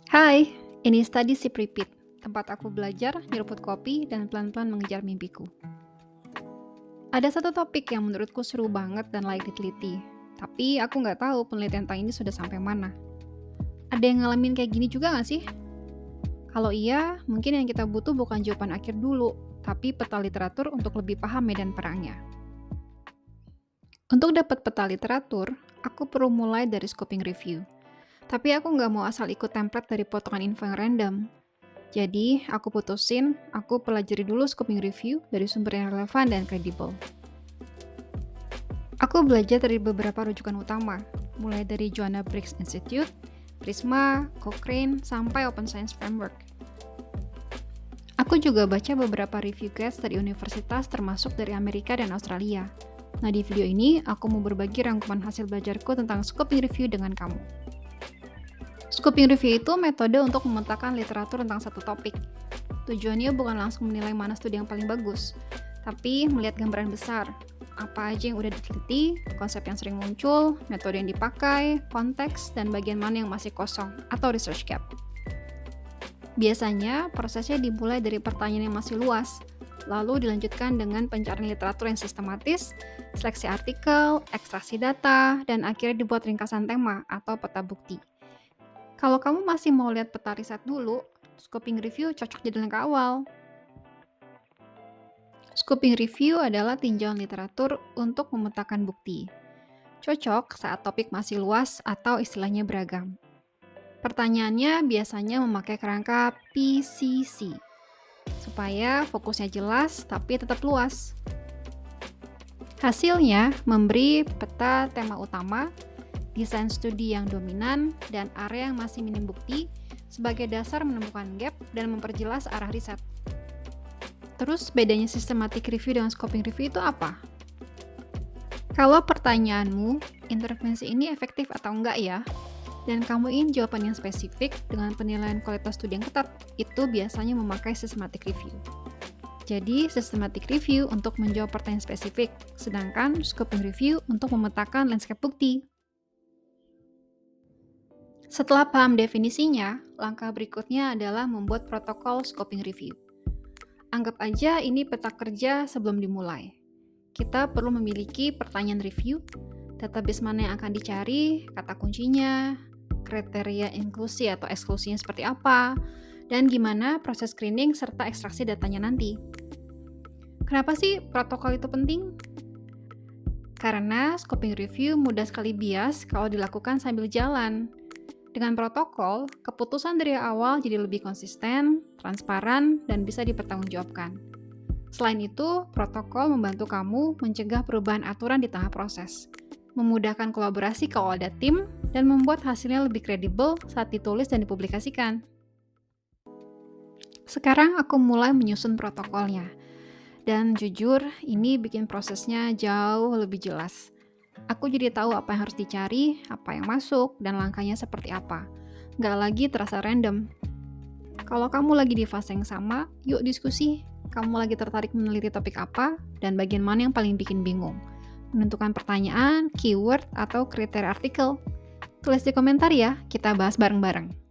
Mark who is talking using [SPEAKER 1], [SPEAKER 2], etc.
[SPEAKER 1] Hai, ini Study Sip Repeat, tempat aku belajar, nyeruput kopi, dan pelan-pelan mengejar mimpiku. Ada satu topik yang menurutku seru banget dan layak diteliti, tapi aku nggak tahu penelitian tentang ini sudah sampai mana. Ada yang ngalamin kayak gini juga nggak sih? Kalau iya, mungkin yang kita butuh bukan jawaban akhir dulu, tapi peta literatur untuk lebih paham medan perangnya. Untuk dapat peta literatur, aku perlu mulai dari scoping review. Tapi aku nggak mau asal ikut template dari potongan info yang random. Jadi, aku putusin, aku pelajari dulu scoping review dari sumber yang relevan dan kredibel. Aku belajar dari beberapa rujukan utama, mulai dari Joanna Briggs Institute, Prisma, Cochrane, sampai Open Science Framework. Aku juga baca beberapa review guides dari universitas termasuk dari Amerika dan Australia. Nah, di video ini, aku mau berbagi rangkuman hasil belajarku tentang scoping review dengan kamu. Scoping review itu metode untuk memetakan literatur tentang satu topik. Tujuannya bukan langsung menilai mana studi yang paling bagus, tapi melihat gambaran besar. Apa aja yang udah diteliti, konsep yang sering muncul, metode yang dipakai, konteks, dan bagian mana yang masih kosong atau research gap. Biasanya, prosesnya dimulai dari pertanyaan yang masih luas, lalu dilanjutkan dengan pencarian literatur yang sistematis, seleksi artikel, ekstraksi data, dan akhirnya dibuat ringkasan tema atau peta bukti. Kalau kamu masih mau lihat peta riset dulu, scoping review cocok jadi langkah awal. Scoping review adalah tinjauan literatur untuk memetakan bukti. Cocok saat topik masih luas atau istilahnya beragam. Pertanyaannya biasanya memakai kerangka PCC, supaya fokusnya jelas tapi tetap luas. Hasilnya memberi peta tema utama, desain studi yang dominan, dan area yang masih minim bukti sebagai dasar menemukan gap dan memperjelas arah riset. Terus bedanya systematic review dengan scoping review itu apa? Kalau pertanyaanmu, intervensi ini efektif atau enggak ya? Dan kamu ingin jawaban yang spesifik dengan penilaian kualitas studi yang ketat, itu biasanya memakai systematic review. Jadi, systematic review untuk menjawab pertanyaan spesifik, sedangkan scoping review untuk memetakan landscape bukti. Setelah paham definisinya, langkah berikutnya adalah membuat protokol scoping review. Anggap aja ini peta kerja sebelum dimulai. Kita perlu memiliki pertanyaan review, database mana yang akan dicari, kata kuncinya, kriteria inklusi atau eksklusinya seperti apa, dan gimana proses screening serta ekstraksi datanya nanti. Kenapa sih protokol itu penting? Karena scoping review mudah sekali bias kalau dilakukan sambil jalan. Dengan protokol, keputusan dari awal jadi lebih konsisten, transparan, dan bisa dipertanggungjawabkan. Selain itu, protokol membantu kamu mencegah perubahan aturan di tengah proses, memudahkan kolaborasi kalau ada tim, dan membuat hasilnya lebih kredibel saat ditulis dan dipublikasikan. Sekarang aku mulai menyusun protokolnya, dan jujur, ini bikin prosesnya jauh lebih jelas. Aku jadi tahu apa yang harus dicari, apa yang masuk, dan langkahnya seperti apa. Nggak lagi terasa random. Kalau kamu lagi di fase yang sama, yuk diskusi. Kamu lagi tertarik meneliti topik apa, dan bagian mana yang paling bikin bingung. Menentukan pertanyaan, keyword, atau kriteria artikel. Tulis di komentar ya, kita bahas bareng-bareng.